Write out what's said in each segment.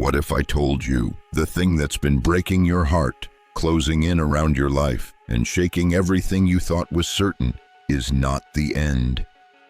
What if I told you the thing that's been breaking your heart, closing in around your life, and shaking everything you thought was certain is not the end?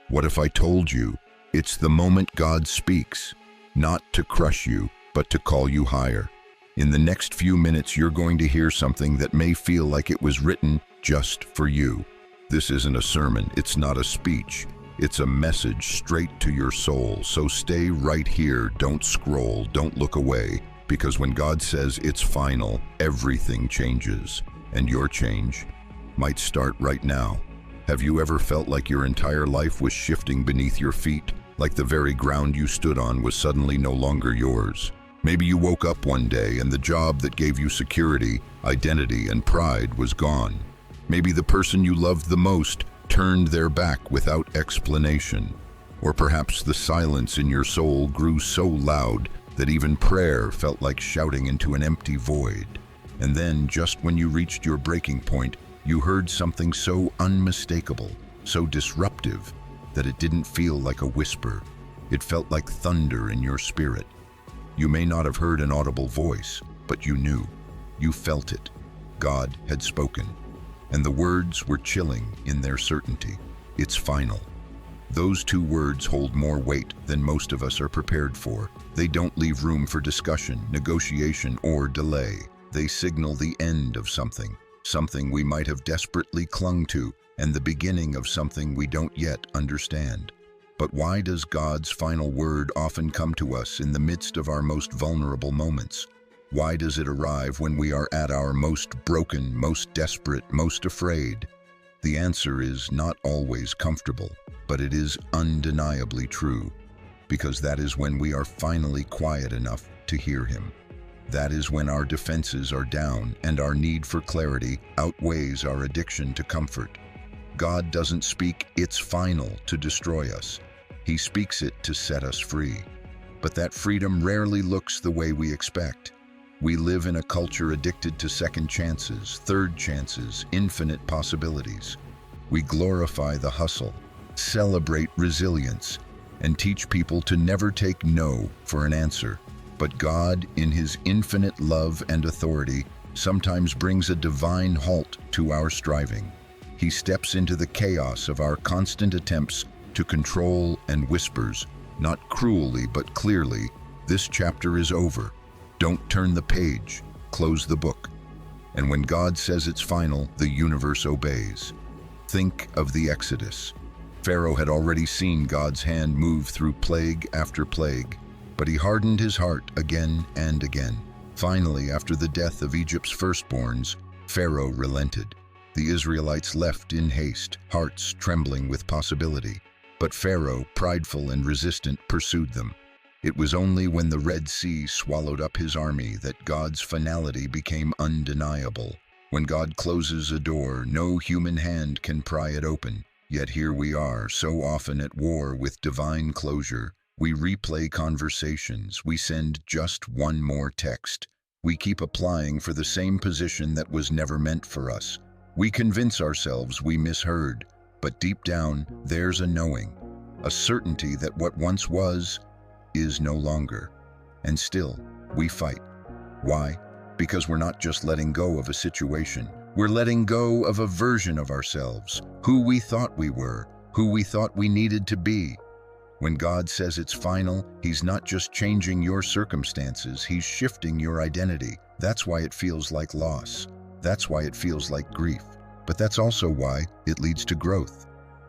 What if I told you it's the moment God speaks, not to crush you, but to call you higher? In the next few minutes, you're going to hear something that may feel like it was written just for you. This isn't a sermon, it's not a speech. It's a message straight to your soul. So stay right here, don't scroll, don't look away, because when God says it's final, everything changes, and your change might start right now. Have you ever felt like your entire life was shifting beneath your feet, like the very ground you stood on was suddenly no longer yours? Maybe you woke up one day and the job that gave you security, identity, and pride was gone. Maybe the person you loved the most turned their back without explanation. Or perhaps the silence in your soul grew so loud that even prayer felt like shouting into an empty void. And then, just when you reached your breaking point, you heard something so unmistakable, so disruptive, that it didn't feel like a whisper. It felt like thunder in your spirit. You may not have heard an audible voice, but you knew. You felt it. God had spoken. And the words were chilling in their certainty. It's final. Those two words hold more weight than most of us are prepared for. They don't leave room for discussion, negotiation, or delay. They signal the end of something we might have desperately clung to, and the beginning of something we don't yet understand. But why does God's final word often come to us in the midst of our most vulnerable moments? Why does it arrive when we are at our most broken, most desperate, most afraid? The answer is not always comfortable, but it is undeniably true, because that is when we are finally quiet enough to hear Him. That is when our defenses are down and our need for clarity outweighs our addiction to comfort. God doesn't speak "it's final" to destroy us. He speaks it to set us free. But that freedom rarely looks the way we expect. We live in a culture addicted to second chances, third chances, infinite possibilities. We glorify the hustle, celebrate resilience, and teach people to never take no for an answer. But God, in His infinite love and authority, sometimes brings a divine halt to our striving. He steps into the chaos of our constant attempts to control and whispers, not cruelly but clearly, "This chapter is over. Don't turn the page, close the book." And when God says it's final, the universe obeys. Think of the Exodus. Pharaoh had already seen God's hand move through plague after plague, but he hardened his heart again and again. Finally, after the death of Egypt's firstborns, Pharaoh relented. The Israelites left in haste, hearts trembling with possibility. But Pharaoh, prideful and resistant, pursued them. It was only when the Red Sea swallowed up his army that God's finality became undeniable. When God closes a door, no human hand can pry it open. Yet here we are, so often at war with divine closure. We replay conversations, we send just one more text. We keep applying for the same position that was never meant for us. We convince ourselves we misheard, but deep down, there's a knowing, a certainty that what once was is no longer. And still, we fight. Why? Because we're not just letting go of a situation. We're letting go of a version of ourselves, who we thought we were, who we thought we needed to be. When God says it's final, He's not just changing your circumstances, He's shifting your identity. That's why it feels like loss. That's why it feels like grief. But that's also why it leads to growth.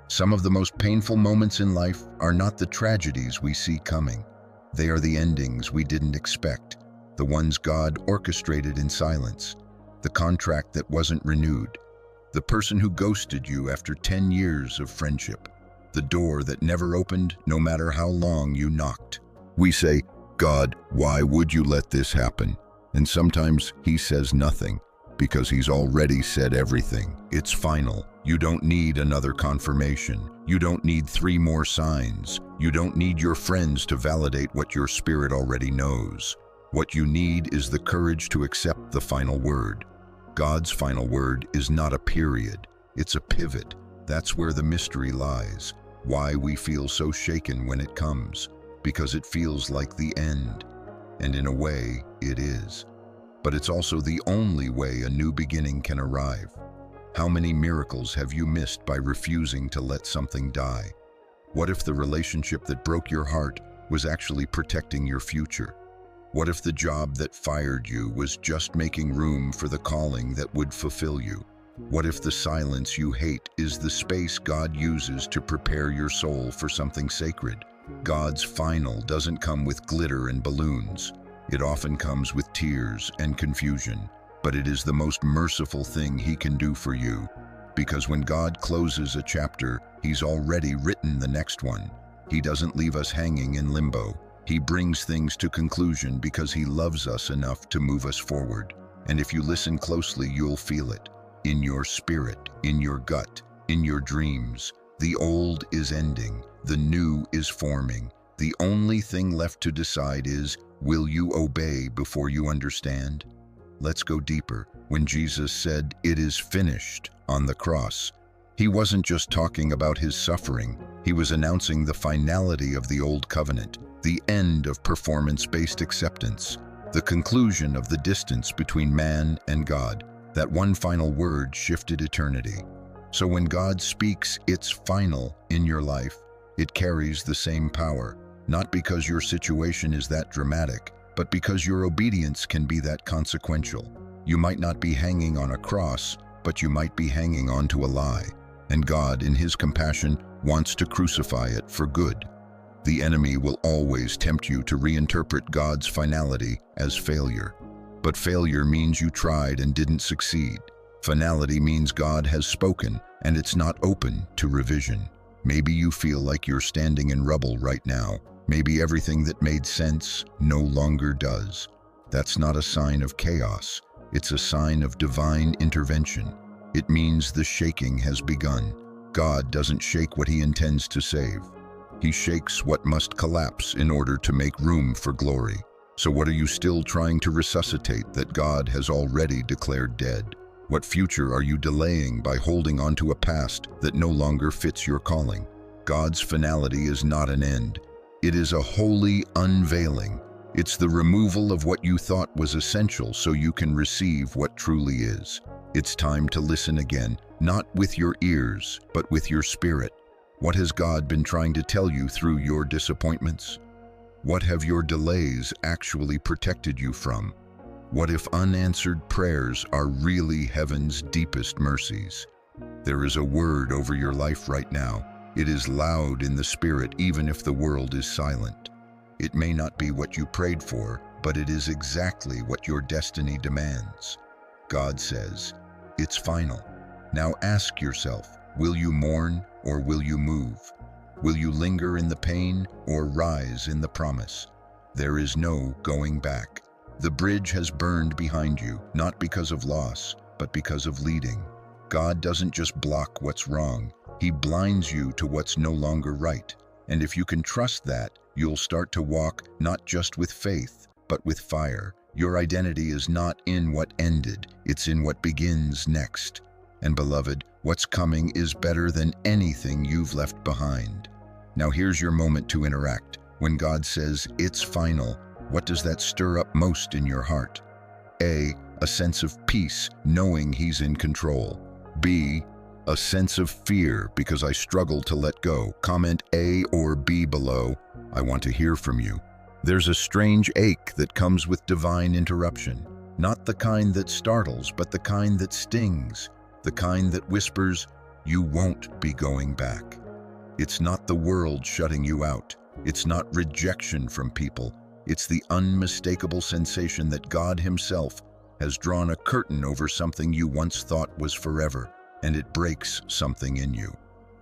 Some of the most painful moments in life are not the tragedies we see coming. They are the endings we didn't expect, the ones God orchestrated in silence, the contract that wasn't renewed, the person who ghosted you after 10 years of friendship, the door that never opened no matter how long you knocked. We say, "God, why would you let this happen?" And sometimes He says nothing, because He's already said everything. It's final. You don't need another confirmation. You don't need 3 more signs. You don't need your friends to validate what your spirit already knows. What you need is the courage to accept the final word. God's final word is not a period. It's a pivot. That's where the mystery lies. Why we feel so shaken when it comes. Because it feels like the end. and in a way, it is. But it's also the only way a new beginning can arrive. How many miracles have you missed by refusing to let something die? What if the relationship that broke your heart was actually protecting your future? What if the job that fired you was just making room for the calling that would fulfill you? What if the silence you hate is the space God uses to prepare your soul for something sacred? God's final doesn't come with glitter and balloons. It often comes with tears and confusion, but it is the most merciful thing He can do for you. Because when God closes a chapter, He's already written the next one. He doesn't leave us hanging in limbo. He brings things to conclusion because He loves us enough to move us forward. And if you listen closely, you'll feel it. In your spirit, in your gut, in your dreams. The old is ending. The new is forming. The only thing left to decide is, will you obey before you understand? Let's go deeper. When Jesus said, "It is finished," on the cross, He wasn't just talking about His suffering. He was announcing the finality of the old covenant, the end of performance-based acceptance, the conclusion of the distance between man and God. That one final word shifted eternity. So when God speaks, "It's final" in your life, it carries the same power, not because your situation is that dramatic, but because your obedience can be that consequential. You might not be hanging on a cross, but you might be hanging onto a lie. And God, in His compassion, wants to crucify it for good. The enemy will always tempt you to reinterpret God's finality as failure. But failure means you tried and didn't succeed. Finality means God has spoken, and it's not open to revision. Maybe you feel like you're standing in rubble right now. Maybe everything that made sense no longer does. That's not a sign of chaos. It's a sign of divine intervention. It means the shaking has begun. God doesn't shake what He intends to save. He shakes what must collapse in order to make room for glory. So what are you still trying to resuscitate that God has already declared dead? What future are you delaying by holding on to a past that no longer fits your calling? God's finality is not an end. It is a holy unveiling. It's the removal of what you thought was essential so you can receive what truly is. It's time to listen again, not with your ears, but with your spirit. What has God been trying to tell you through your disappointments? What have your delays actually protected you from? What if unanswered prayers are really heaven's deepest mercies? There is a word over your life right now. It is loud in the spirit even if the world is silent. It may not be what you prayed for, but it is exactly what your destiny demands. God says, "It's final." Now ask yourself, will you mourn or will you move? Will you linger in the pain or rise in the promise? There is no going back. The bridge has burned behind you, not because of loss, but because of leading. God doesn't just block what's wrong. He blinds you to what's no longer right. And if you can trust that, you'll start to walk not just with faith, but with fire. Your identity is not in what ended, it's in what begins next. And beloved, what's coming is better than anything you've left behind. Now here's your moment to interact. When God says, "It's final," what does that stir up most in your heart? A sense of peace, knowing He's in control. B, a sense of fear because I struggle to let go. Comment A or B below. I want to hear from you. There's a strange ache that comes with divine interruption. Not the kind that startles, but the kind that stings. The kind that whispers, "You won't be going back." It's not the world shutting you out. It's not rejection from people. It's the unmistakable sensation that God Himself has drawn a curtain over something you once thought was forever, and it breaks something in you.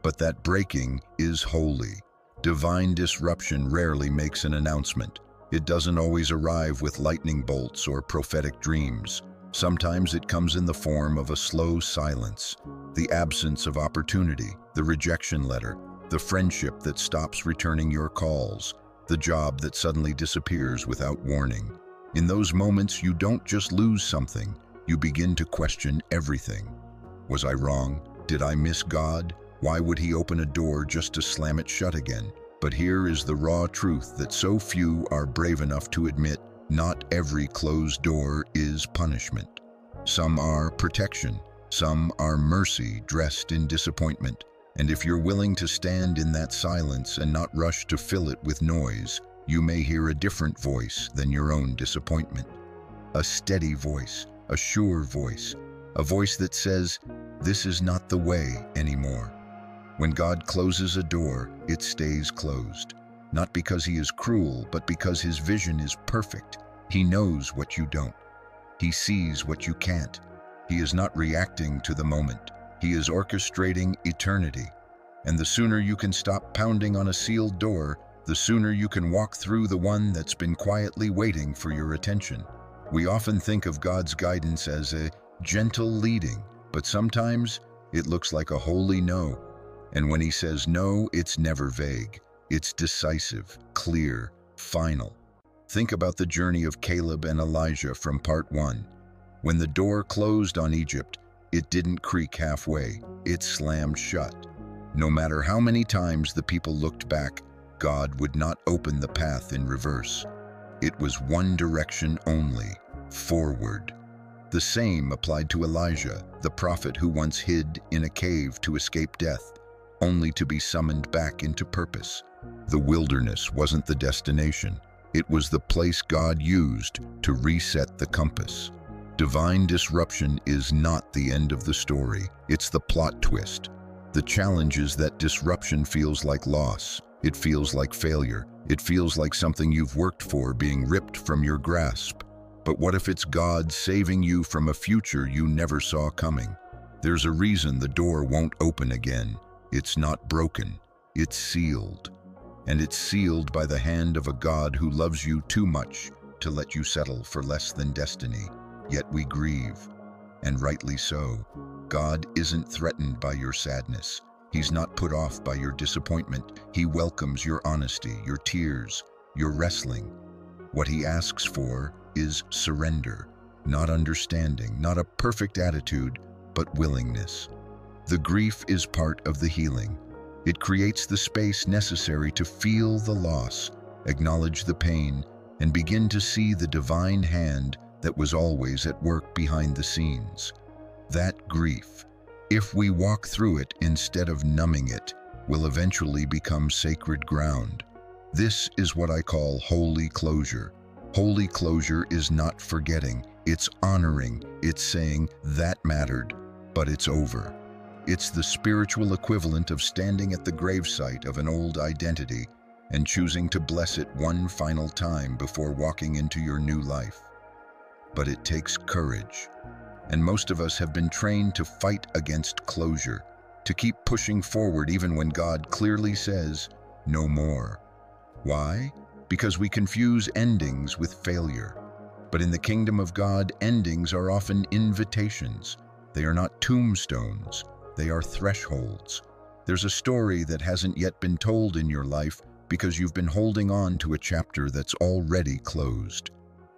But that breaking is holy. Divine disruption rarely makes an announcement. It doesn't always arrive with lightning bolts or prophetic dreams. Sometimes it comes in the form of a slow silence, the absence of opportunity, the rejection letter, the friendship that stops returning your calls, the job that suddenly disappears without warning. In those moments, you don't just lose something, you begin to question everything. Was I wrong? Did I miss God? Why would He open a door just to slam it shut again? But here is the raw truth that so few are brave enough to admit. Not every closed door is punishment. Some are protection. Some are mercy dressed in disappointment. And if you're willing to stand in that silence and not rush to fill it with noise, you may hear a different voice than your own disappointment. A steady voice, a sure voice, a voice that says, "This is not the way anymore." When God closes a door, it stays closed. Not because he is cruel, but because his vision is perfect. He knows what you don't. He sees what you can't. He is not reacting to the moment. He is orchestrating eternity. And the sooner you can stop pounding on a sealed door, the sooner you can walk through the one that's been quietly waiting for your attention. We often think of God's guidance as a gentle leading, but sometimes it looks like a holy no. And when he says no, it's never vague. It's decisive, clear, final. Think about the journey of Caleb and Elijah from part 1. When the door closed on Egypt, it didn't creak halfway. It slammed shut. No matter how many times the people looked back, God would not open the path in reverse. It was one direction only, forward. The same applied to Elijah, the prophet who once hid in a cave to escape death, only to be summoned back into purpose. The wilderness wasn't the destination. It was the place God used to reset the compass. Divine disruption is not the end of the story. It's the plot twist. The challenge is that disruption feels like loss. It feels like failure. It feels like something you've worked for being ripped from your grasp. But what if it's God saving you from a future you never saw coming? There's a reason the door won't open again. It's not broken. It's sealed. And it's sealed by the hand of a God who loves you too much to let you settle for less than destiny. Yet we grieve, and rightly so. God isn't threatened by your sadness. He's not put off by your disappointment. He welcomes your honesty, your tears, your wrestling. What he asks for is surrender, not understanding, not a perfect attitude, but willingness. The grief is part of the healing. It creates the space necessary to feel the loss, acknowledge the pain, and begin to see the divine hand that was always at work behind the scenes. That grief, if we walk through it instead of numbing it, will eventually become sacred ground. This is what I call holy closure. Holy closure is not forgetting, it's honoring, it's saying, "That mattered, but it's over." It's the spiritual equivalent of standing at the gravesite of an old identity and choosing to bless it one final time before walking into your new life. But it takes courage. And most of us have been trained to fight against closure, to keep pushing forward even when God clearly says, "No more." Why? Because we confuse endings with failure. But in the kingdom of God, endings are often invitations. They are not tombstones. They are thresholds. There's a story that hasn't yet been told in your life because you've been holding on to a chapter that's already closed.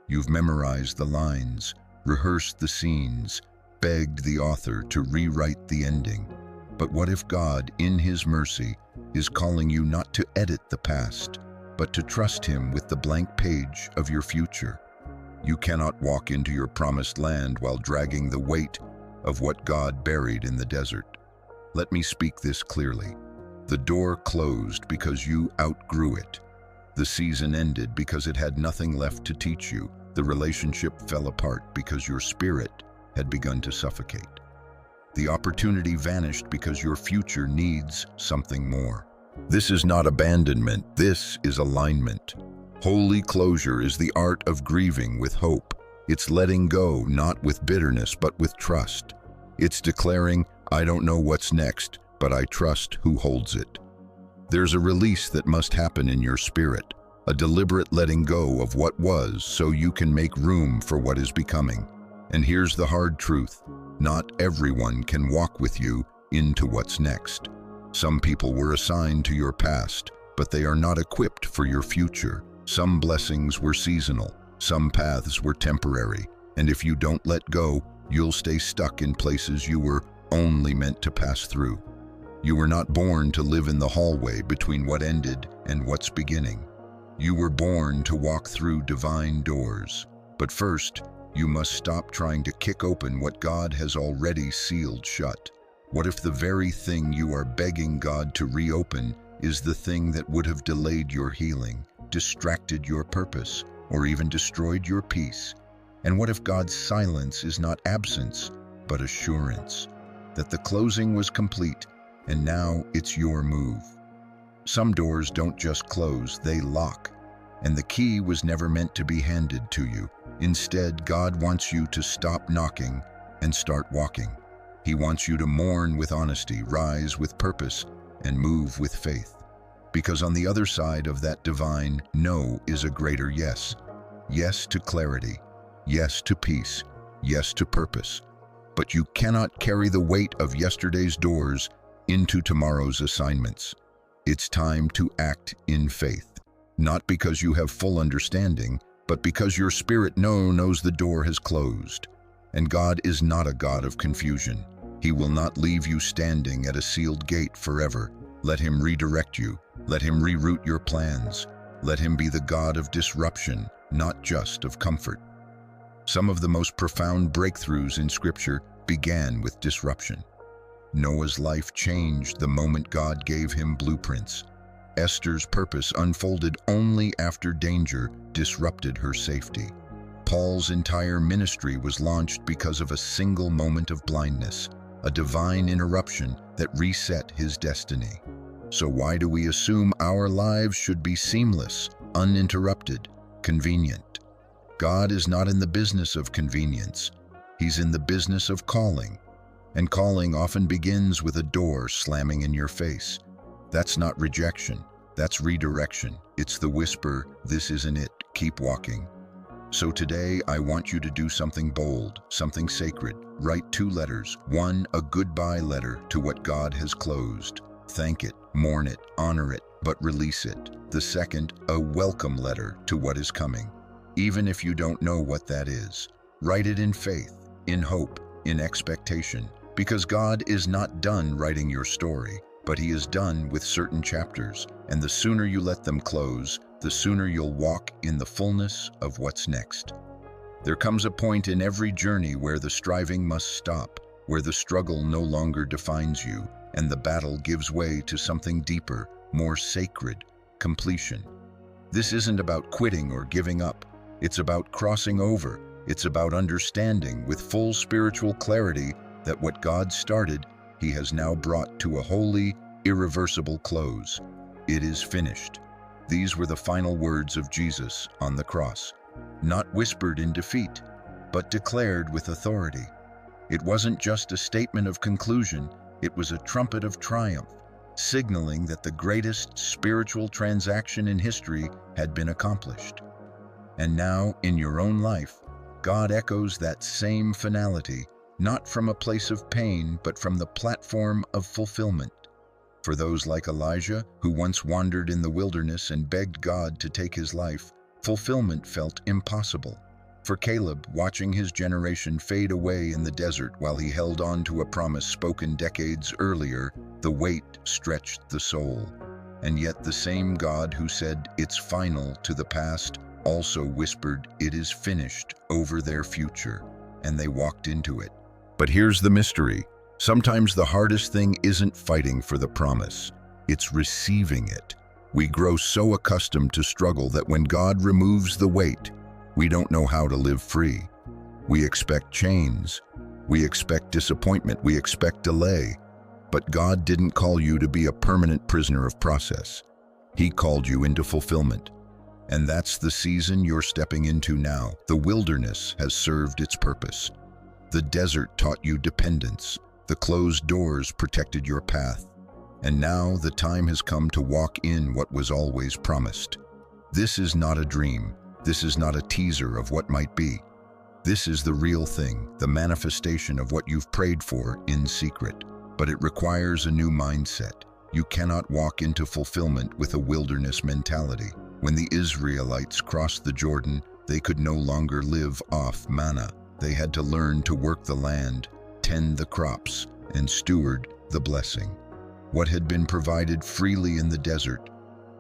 You've memorized the lines, rehearsed the scenes, begged the author to rewrite the ending. But what if God, in his mercy, is calling you not to edit the past, but to trust him with the blank page of your future? You cannot walk into your promised land while dragging the weight of what God buried in the desert. Let me speak this clearly. The door closed because you outgrew it. The season ended because it had nothing left to teach you. The relationship fell apart because your spirit had begun to suffocate. The opportunity vanished because your future needs something more. This is not abandonment, this is alignment. Holy closure is the art of grieving with hope. It's letting go, not with bitterness, but with trust. It's declaring, "I don't know what's next, but I trust who holds it." There's a release that must happen in your spirit, a deliberate letting go of what was so you can make room for what is becoming. And here's the hard truth. Not everyone can walk with you into what's next. Some people were assigned to your past, but they are not equipped for your future. Some blessings were seasonal, some paths were temporary, and if you don't let go, you'll stay stuck in places you were only meant to pass through. You were not born to live in the hallway between what ended and what's beginning. You were born to walk through divine doors. But first, you must stop trying to kick open what God has already sealed shut. What if the very thing you are begging God to reopen is the thing that would have delayed your healing, distracted your purpose, or even destroyed your peace? And what if God's silence is not absence, but assurance, that the closing was complete, and now it's your move? Some doors don't just close, they lock, and the key was never meant to be handed to you. Instead, God wants you to stop knocking and start walking. He wants you to mourn with honesty, rise with purpose, and move with faith. Because on the other side of that divine no is a greater yes. Yes to clarity, yes to peace, yes to purpose. But you cannot carry the weight of yesterday's doors into tomorrow's assignments. It's time to act in faith, not because you have full understanding, but because your spirit knows the door has closed. And God is not a God of confusion. He will not leave you standing at a sealed gate forever. Let Him redirect you. Let Him reroute your plans. Let Him be the God of disruption, not just of comfort. Some of the most profound breakthroughs in Scripture began with disruption. Noah's life changed the moment God gave him blueprints. Esther's purpose unfolded only after danger disrupted her safety. Paul's entire ministry was launched because of a single moment of blindness, a divine interruption that reset his destiny. So why do we assume our lives should be seamless, uninterrupted, convenient? God is not in the business of convenience. He's in the business of calling. And calling often begins with a door slamming in your face. That's not rejection. That's redirection. It's the whisper, "This isn't it. Keep walking." So today, I want you to do something bold, something sacred. Write 2 letters. 1, a goodbye letter to what God has closed. Thank it, mourn it, honor it, but release it. The second, a welcome letter to what is coming. Even if you don't know what that is, write it in faith, in hope, in expectation. Because God is not done writing your story, but He is done with certain chapters, and the sooner you let them close, the sooner you'll walk in the fullness of what's next. There comes a point in every journey where the striving must stop, where the struggle no longer defines you, and the battle gives way to something deeper, more sacred, completion. This isn't about quitting or giving up. It's about crossing over. It's about understanding with full spiritual clarity that what God started, He has now brought to a holy, irreversible close. It is finished. These were the final words of Jesus on the cross, not whispered in defeat, but declared with authority. It wasn't just a statement of conclusion, it was a trumpet of triumph, signaling that the greatest spiritual transaction in history had been accomplished. And now, in your own life, God echoes that same finality, not from a place of pain, but from the platform of fulfillment. For those like Elijah, who once wandered in the wilderness and begged God to take his life, fulfillment felt impossible. For Caleb, watching his generation fade away in the desert while he held on to a promise spoken decades earlier, the weight stretched the soul. And yet the same God who said, "It's final" to the past, also whispered, "It is finished" over their future, and they walked into it. But here's the mystery. Sometimes the hardest thing isn't fighting for the promise, it's receiving it. We grow so accustomed to struggle that when God removes the weight, we don't know how to live free. We expect chains, we expect disappointment, we expect delay. But God didn't call you to be a permanent prisoner of process. He called you into fulfillment. And that's the season you're stepping into now. The wilderness has served its purpose. The desert taught you dependence. The closed doors protected your path. And now the time has come to walk in what was always promised. This is not a dream. This is not a teaser of what might be. This is the real thing, the manifestation of what you've prayed for in secret. But it requires a new mindset. You cannot walk into fulfillment with a wilderness mentality. When the Israelites crossed the Jordan, they could no longer live off manna. They had to learn to work the land, tend the crops, and steward the blessing. What had been provided freely in the desert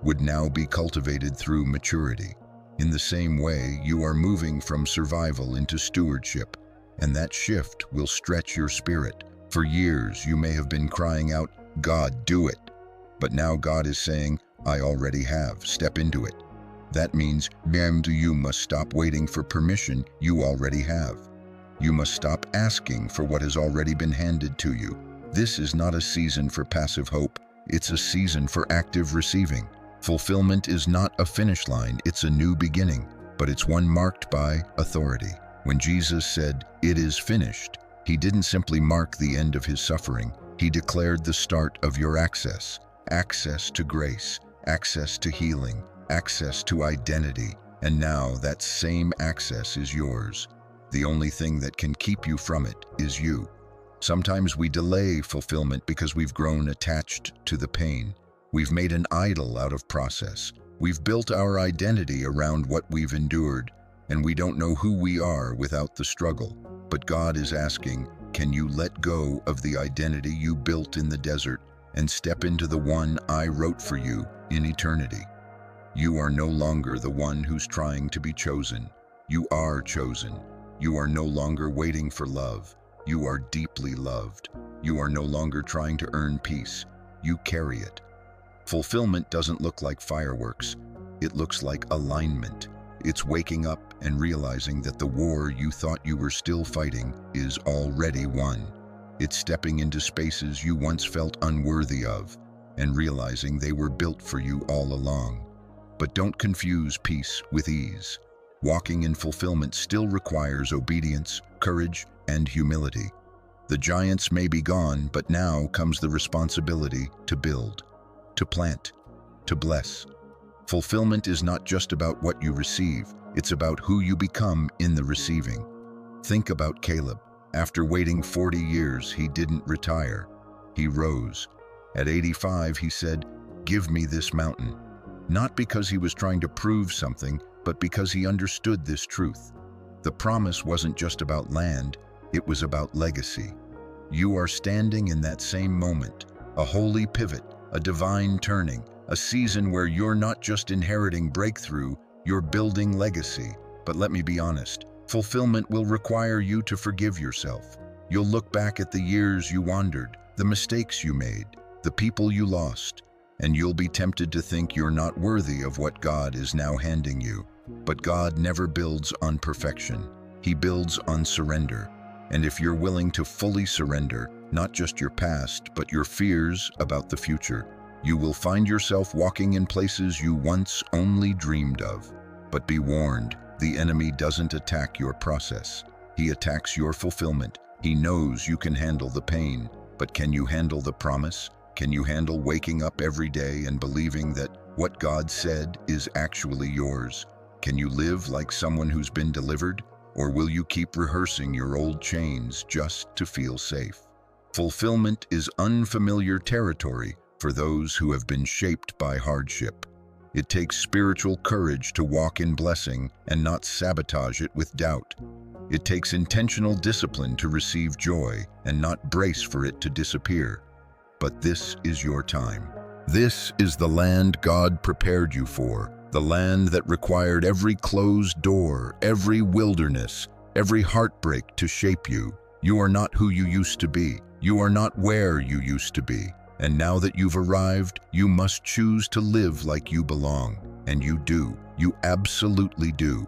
would now be cultivated through maturity. In the same way, you are moving from survival into stewardship, and that shift will stretch your spirit. For years, you may have been crying out, "God, do it." But now God is saying, "I already have. Step into it." That means, you must stop waiting for permission you already have. You must stop asking for what has already been handed to you. This is not a season for passive hope. It's a season for active receiving. Fulfillment is not a finish line, it's a new beginning, but it's one marked by authority. When Jesus said, "It is finished," he didn't simply mark the end of his suffering. He declared the start of your access. Access to grace, access to healing, access to identity, and now that same access is yours. The only thing that can keep you from it is you. Sometimes we delay fulfillment because we've grown attached to the pain. We've made an idol out of process. We've built our identity around what we've endured, and we don't know who we are without the struggle. But God is asking, can you let go of the identity you built in the desert and step into the one I wrote for you in eternity? You are no longer the one who's trying to be chosen. You are chosen. You are no longer waiting for love. You are deeply loved. You are no longer trying to earn peace. You carry it. Fulfillment doesn't look like fireworks. It looks like alignment. It's waking up and realizing that the war you thought you were still fighting is already won. It's stepping into spaces you once felt unworthy of and realizing they were built for you all along. But don't confuse peace with ease. Walking in fulfillment still requires obedience, courage, and humility. The giants may be gone, but now comes the responsibility to build, to plant, to bless. Fulfillment is not just about what you receive, it's about who you become in the receiving. Think about Caleb. After waiting 40 years, he didn't retire. He rose. At 85, he said, "Give me this mountain." Not because he was trying to prove something, but because he understood this truth. The promise wasn't just about land, it was about legacy. You are standing in that same moment, a holy pivot, a divine turning, a season where you're not just inheriting breakthrough, you're building legacy. But let me be honest, fulfillment will require you to forgive yourself. You'll look back at the years you wandered, the mistakes you made, the people you lost, and you'll be tempted to think you're not worthy of what God is now handing you. But God never builds on perfection. He builds on surrender. And if you're willing to fully surrender, not just your past, but your fears about the future, you will find yourself walking in places you once only dreamed of. But be warned, the enemy doesn't attack your process. He attacks your fulfillment. He knows you can handle the pain, but can you handle the promise? Can you handle waking up every day and believing that what God said is actually yours? Can you live like someone who's been delivered? Or will you keep rehearsing your old chains just to feel safe? Fulfillment is unfamiliar territory for those who have been shaped by hardship. It takes spiritual courage to walk in blessing and not sabotage it with doubt. It takes intentional discipline to receive joy and not brace for it to disappear. But this is your time. This is the land God prepared you for, the land that required every closed door, every wilderness, every heartbreak to shape you. You are not who you used to be. You are not where you used to be. And now that you've arrived, you must choose to live like you belong. And you do. You absolutely do.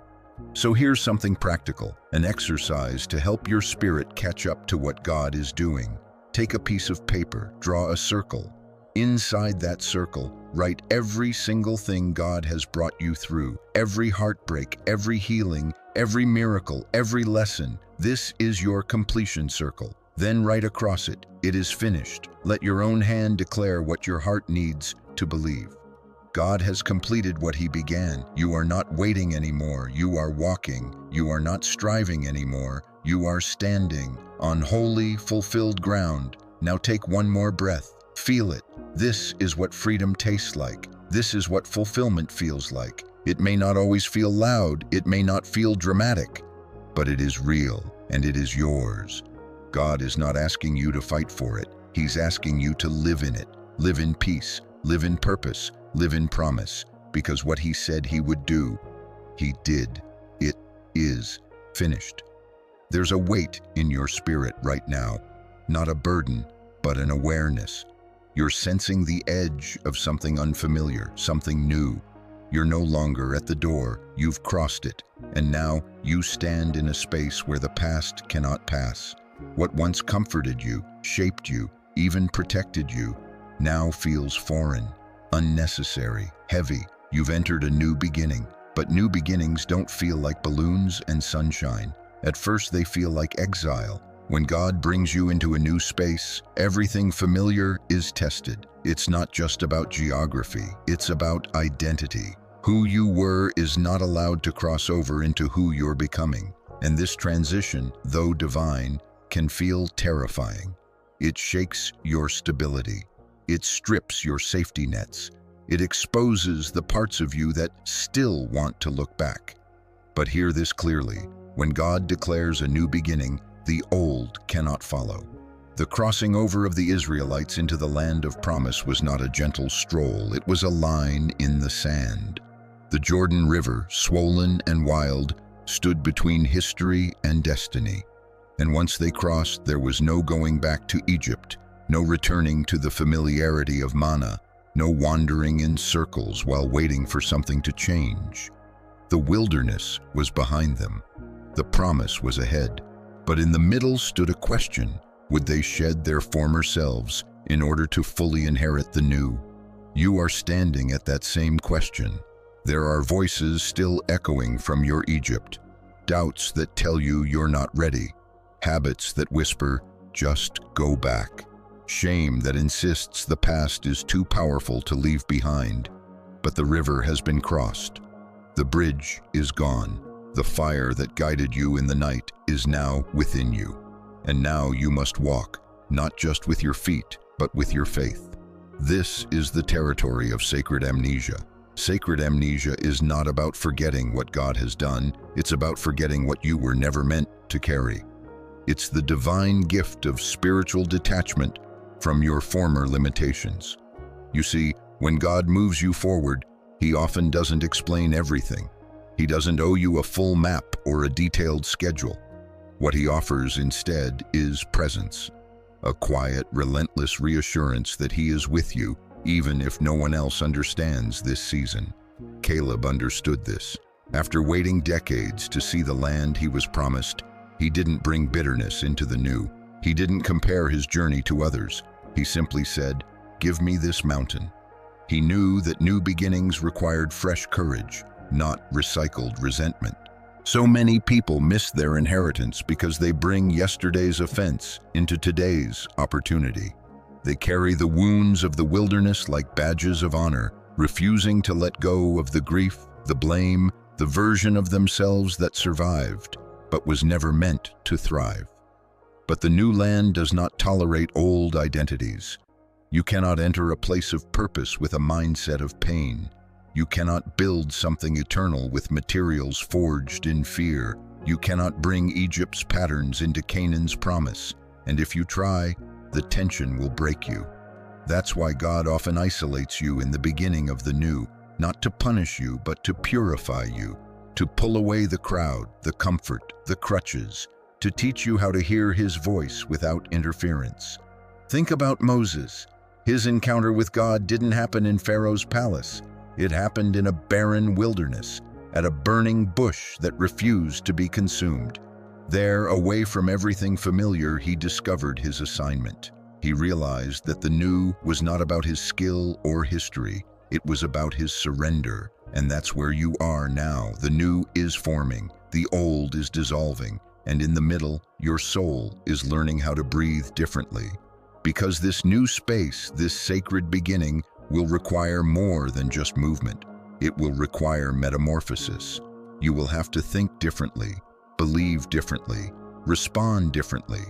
So here's something practical, an exercise to help your spirit catch up to what God is doing. Take a piece of paper, draw a circle. Inside that circle, write every single thing God has brought you through, every heartbreak, every healing, every miracle, every lesson. This is your completion circle. Then write across it, "It is finished." Let your own hand declare what your heart needs to believe. God has completed what He began. You are not waiting anymore. You are walking. You are not striving anymore. You are standing on holy, fulfilled ground. Now take one more breath. Feel it. This is what freedom tastes like. This is what fulfillment feels like. It may not always feel loud. It may not feel dramatic, but it is real and it is yours. God is not asking you to fight for it. He's asking you to live in it. Live in peace. Live in purpose. live in promise, because what he said he would do, he did. It is finished. There's a weight in your spirit right now, not a burden, but an awareness. You're sensing the edge of something unfamiliar, something new. You're no longer at the door, you've crossed it, and now you stand in a space where the past cannot pass. What once comforted you, shaped you, even protected you, now feels foreign, unnecessary, heavy. You've entered a new beginning, but new beginnings don't feel like balloons and sunshine. At first they feel like exile. When God brings you into a new space, everything familiar is tested. It's not just about geography, it's about identity. Who you were is not allowed to cross over into who you're becoming. And this transition, though divine, can feel terrifying. It shakes your stability. It strips your safety nets. It exposes the parts of you that still want to look back. But hear this clearly. When God declares a new beginning, the old cannot follow. The crossing over of the Israelites into the land of promise was not a gentle stroll. It was a line in the sand. The Jordan River, swollen and wild, stood between history and destiny. And once they crossed, there was no going back to Egypt, no returning to the familiarity of manna, no wandering in circles while waiting for something to change. The wilderness was behind them. The promise was ahead. But in the middle stood a question. Would they shed their former selves in order to fully inherit the new? You are standing at that same question. There are voices still echoing from your Egypt, doubts that tell you you're not ready, habits that whisper, just go back, shame that insists the past is too powerful to leave behind. But the river has been crossed. The bridge is gone. The fire that guided you in the night is now within you. And now you must walk, not just with your feet, but with your faith. This is the territory of sacred amnesia. Sacred amnesia is not about forgetting what God has done, it's about forgetting what you were never meant to carry. It's the divine gift of spiritual detachment from your former limitations. You see, when God moves you forward, He often doesn't explain everything. He doesn't owe you a full map or a detailed schedule. What He offers instead is presence, a quiet, relentless reassurance that He is with you, even if no one else understands this season. Caleb understood this. After waiting decades to see the land he was promised, he didn't bring bitterness into the new. He didn't compare his journey to others. He simply said, "Give me this mountain." He knew that new beginnings required fresh courage, not recycled resentment. So many people miss their inheritance because they bring yesterday's offense into today's opportunity. They carry the wounds of the wilderness like badges of honor, refusing to let go of the grief, the blame, the version of themselves that survived, but was never meant to thrive. But the new land does not tolerate old identities. You cannot enter a place of purpose with a mindset of pain. You cannot build something eternal with materials forged in fear. You cannot bring Egypt's patterns into Canaan's promise. And if you try, the tension will break you. That's why God often isolates you in the beginning of the new, not to punish you, but to purify you, to pull away the crowd, the comfort, the crutches, to teach you how to hear His voice without interference. Think about Moses. His encounter with God didn't happen in Pharaoh's palace. It happened in a barren wilderness, at a burning bush that refused to be consumed. There, away from everything familiar, he discovered his assignment. He realized that the new was not about his skill or history. It was about his surrender. And that's where you are now. The new is forming. The old is dissolving. And in the middle, your soul is learning how to breathe differently. Because this new space, this sacred beginning, will require more than just movement. It will require metamorphosis. You will have to think differently, believe differently, respond differently.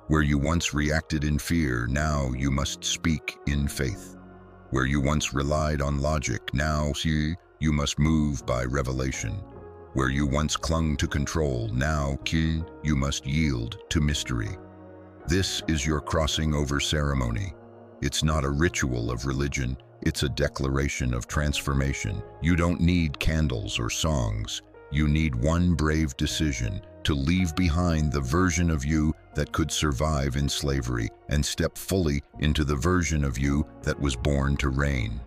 Where you once reacted in fear, now you must speak in faith. Where you once relied on logic, now you must move by revelation. Where you once clung to control, now you must yield to mystery. This is your crossing over ceremony. It's not a ritual of religion, It's a declaration of transformation. You don't need candles or songs. You need one brave decision to leave behind the version of you that could survive in slavery and step fully into the version of you that was born to reign.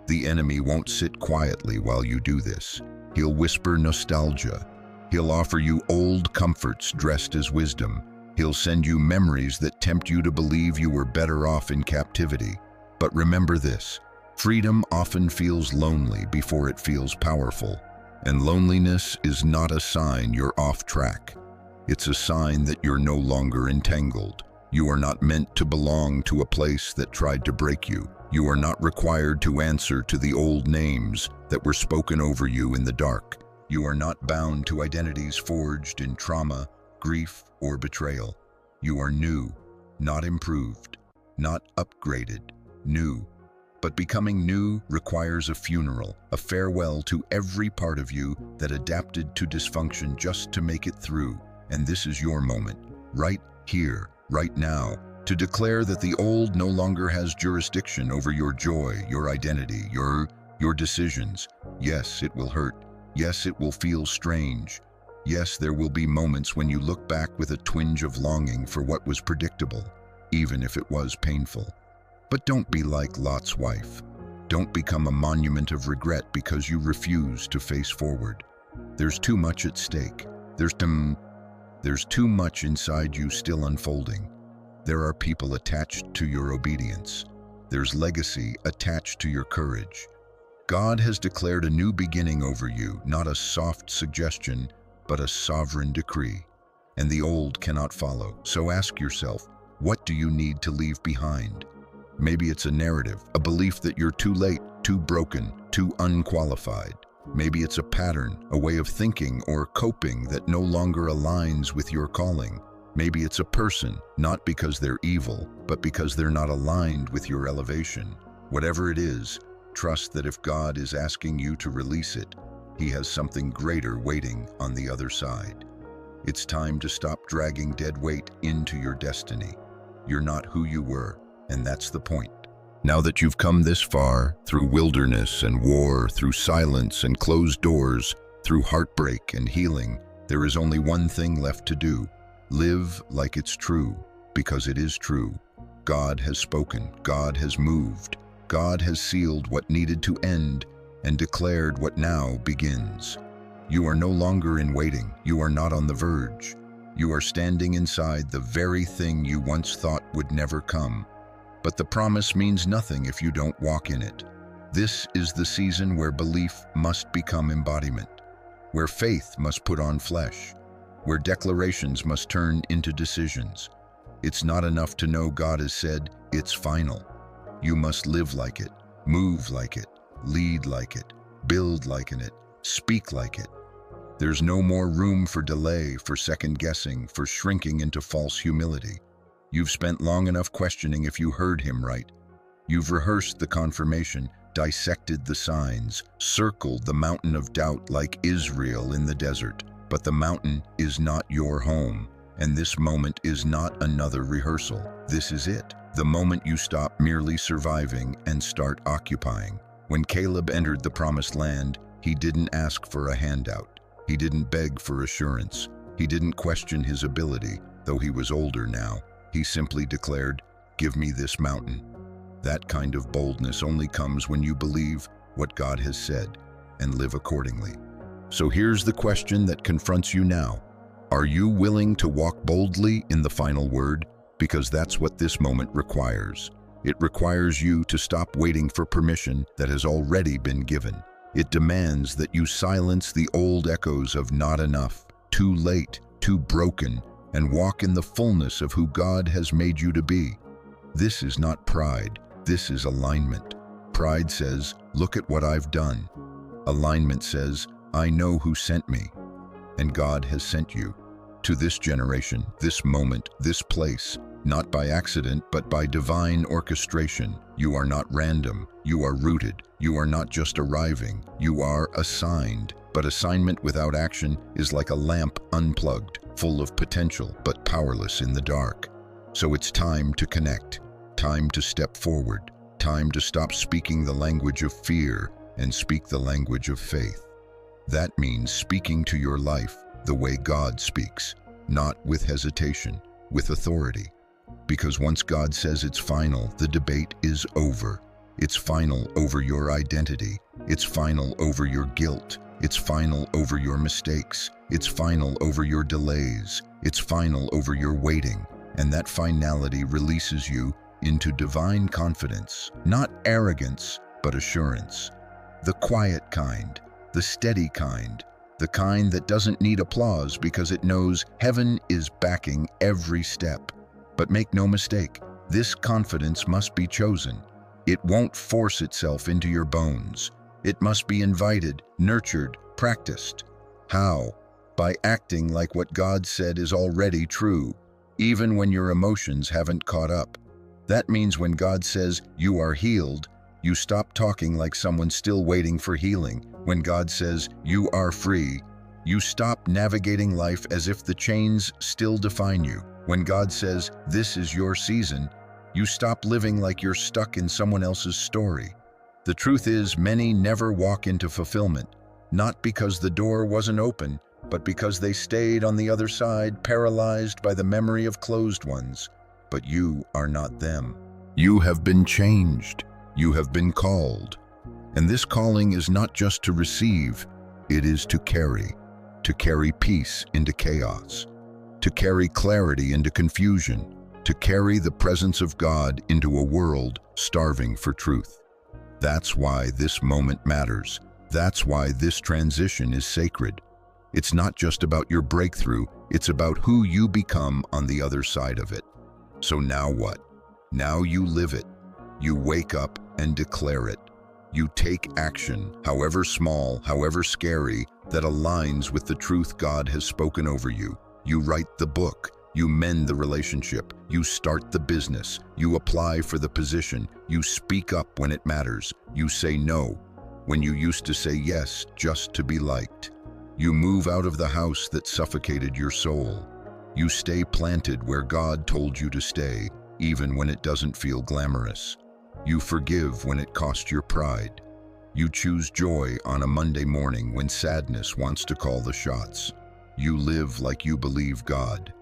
The enemy won't sit quietly while you do this. He'll whisper nostalgia. He'll offer you old comforts dressed as wisdom. He'll send you memories that tempt you to believe you were better off in captivity. But remember this, freedom often feels lonely before it feels powerful. And loneliness is not a sign you're off track. It's a sign that you're no longer entangled. You are not meant to belong to a place that tried to break you. You are not required to answer to the old names that were spoken over you in the dark. You are not bound to identities forged in trauma, grief, or betrayal. You are new, not improved, not upgraded, new. But becoming new requires a funeral, a farewell to every part of you that adapted to dysfunction just to make it through. And this is your moment, right here, right now, to declare that the old no longer has jurisdiction over your joy, your identity, your decisions. Yes, it will hurt. Yes, it will feel strange. Yes, there will be moments when you look back with a twinge of longing for what was predictable, even if it was painful. But don't be like Lot's wife. Don't become a monument of regret because you refuse to face forward. There's too much at stake. There's too much inside you still unfolding. There are people attached to your obedience. There's legacy attached to your courage. God has declared a new beginning over you, not a soft suggestion, but a sovereign decree. And the old cannot follow. So ask yourself, what do you need to leave behind? Maybe it's a narrative, a belief that you're too late, too broken, too unqualified. Maybe it's a pattern, a way of thinking or coping that no longer aligns with your calling. Maybe it's a person, not because they're evil, but because they're not aligned with your elevation. Whatever it is, trust that if God is asking you to release it, He has something greater waiting on the other side. It's time to stop dragging dead weight into your destiny. You're not who you were, and that's the point. Now that you've come this far, through wilderness and war, through silence and closed doors, through heartbreak and healing, there is only one thing left to do. Live like it's true, because it is true. God has spoken, God has moved, God has sealed what needed to end and declared what now begins. You are no longer in waiting, you are not on the verge. You are standing inside the very thing you once thought would never come. But the promise means nothing if you don't walk in it. This is the season where belief must become embodiment, where faith must put on flesh, where declarations must turn into decisions. It's not enough to know God has said, it's final. You must live like it, move like it, lead like it, build like it, speak like it. There's no more room for delay, for second guessing, for shrinking into false humility. You've spent long enough questioning if you heard Him right. You've rehearsed the confirmation, dissected the signs, circled the mountain of doubt like Israel in the desert. But the mountain is not your home, and this moment is not another rehearsal. This is it, the moment you stop merely surviving and start occupying. When Caleb entered the promised land, he didn't ask for a handout. He didn't beg for assurance. He didn't question his ability, though he was older now. He simply declared, "Give me this mountain." That kind of boldness only comes when you believe what God has said and live accordingly. So here's the question that confronts you now. Are you willing to walk boldly in the final word? Because that's what this moment requires. It requires you to stop waiting for permission that has already been given. It demands that you silence the old echoes of not enough, too late, too broken, and walk in the fullness of who God has made you to be. This is not pride, this is alignment. Pride says, "Look at what I've done." Alignment says, "I know who sent me." And God has sent you to this generation, this moment, this place, not by accident, but by divine orchestration. You are not random, you are rooted. You are not just arriving, you are assigned. But assignment without action is like a lamp unplugged, full of potential but powerless in the dark. So it's time to connect, time to step forward, Time to stop speaking the language of fear and speak the language of faith. That means speaking to your life the way God speaks, not with hesitation, with authority. Because once God says it's final, the debate is over. It's final over your identity. It's final over your guilt. It's final over your mistakes. It's final over your delays. It's final over your waiting. And that finality releases you into divine confidence, not arrogance, but assurance. The quiet kind, the steady kind, the kind that doesn't need applause because it knows heaven is backing every step. But make no mistake, this confidence must be chosen. It won't force itself into your bones. It must be invited, nurtured, practiced. How? By acting like what God said is already true, even when your emotions haven't caught up. That means when God says you are healed, you stop talking like someone still waiting for healing. When God says you are free, you stop navigating life as if the chains still define you. When God says this is your season, you stop living like you're stuck in someone else's story. The truth is, many never walk into fulfillment, not because the door wasn't open, but because they stayed on the other side, paralyzed by the memory of closed ones. But you are not them. You have been changed. You have been called. And this calling is not just to receive, it is to carry peace into chaos, to carry clarity into confusion, to carry the presence of God into a world starving for truth. That's why this moment matters. That's why this transition is sacred. It's not just about your breakthrough, it's about who you become on the other side of it. So now what? Now you live it. You wake up and declare it. You take action, however small, however scary, that aligns with the truth God has spoken over you. You write the book. You mend the relationship. You start the business. You apply for the position. You speak up when it matters. You say no when you used to say yes just to be liked. You move out of the house that suffocated your soul. You stay planted where God told you to stay, even when it doesn't feel glamorous. You forgive when it cost your pride. You choose joy on a Monday morning when sadness wants to call the shots. You live like you believe God,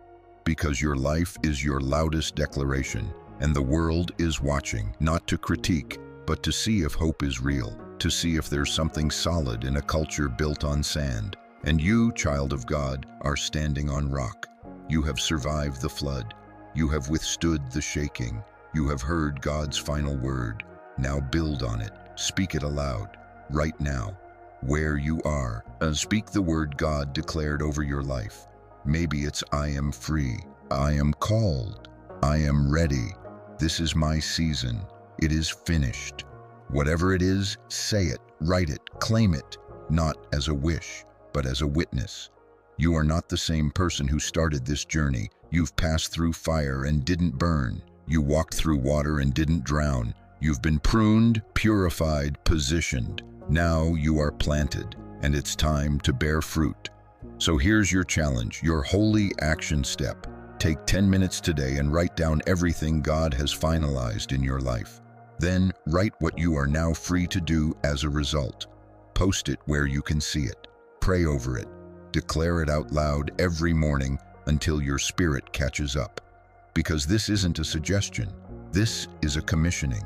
because your life is your loudest declaration, and the world is watching, not to critique, but to see if hope is real, to see if there's something solid in a culture built on sand. And you, child of God, are standing on rock. You have survived the flood. You have withstood the shaking. You have heard God's final word. Now build on it. Speak it aloud, right now, where you are. Speak the word God declared over your life. Maybe it's I am free. I am called. I am ready. This is my season. It is finished. Whatever it is, say it, write it, claim it, not as a wish, but as a witness. You are not the same person who started this journey. You've passed through fire and didn't burn. You walked through water and didn't drown. You've been pruned, purified, positioned. Now you are planted, and it's time to bear fruit. So here's your challenge, your holy action step. Take 10 minutes today and write down everything God has finalized in your life. Then write what you are now free to do as a result. Post it where you can see it. Pray over it. Declare it out loud every morning until your spirit catches up. Because this isn't a suggestion. This is a commissioning.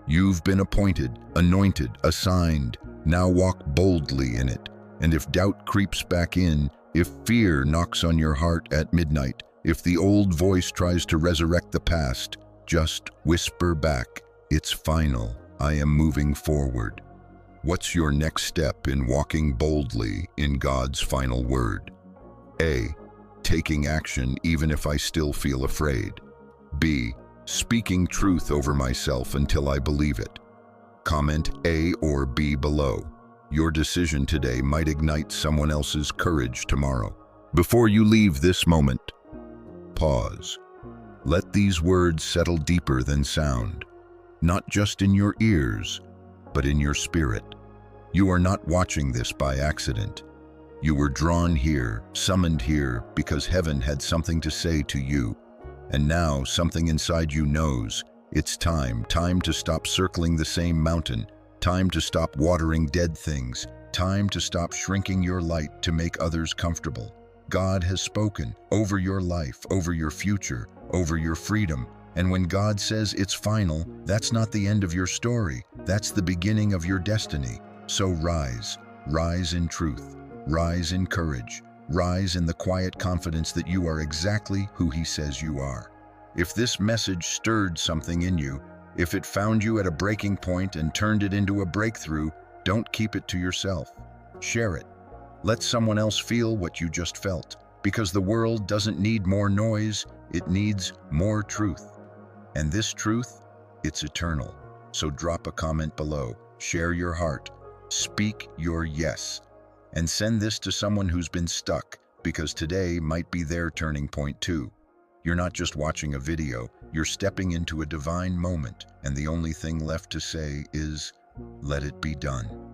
You've been appointed, anointed, assigned. Now walk boldly in it. And if doubt creeps back in, if fear knocks on your heart at midnight, if the old voice tries to resurrect the past, just whisper back, it's final. I am moving forward. What's your next step in walking boldly in God's final word? A. Taking action even if I still feel afraid. B. Speaking truth over myself until I believe it. Comment A or B below. Your decision today might ignite someone else's courage tomorrow. Before you leave this moment, pause. Let these words settle deeper than sound, not just in your ears, but in your spirit. You are not watching this by accident. You were drawn here, summoned here, because heaven had something to say to you. And now something inside you knows It's time to stop circling the same mountain, time to stop watering dead things, time to stop shrinking your light to make others comfortable. God has spoken over your life, over your future, over your freedom. And when God says it's final, that's not the end of your story. That's the beginning of your destiny. So rise in truth, rise in courage, rise in the quiet confidence that you are exactly who He says you are. If this message stirred something in you, if it found you at a breaking point and turned it into a breakthrough, don't keep it to yourself. Share it. Let someone else feel what you just felt, because the world doesn't need more noise, it needs more truth. And this truth, it's eternal. So drop a comment below, share your heart, speak your yes, and send this to someone who's been stuck, because today might be their turning point too. You're not just watching a video, you're stepping into a divine moment, and the only thing left to say is, let it be done.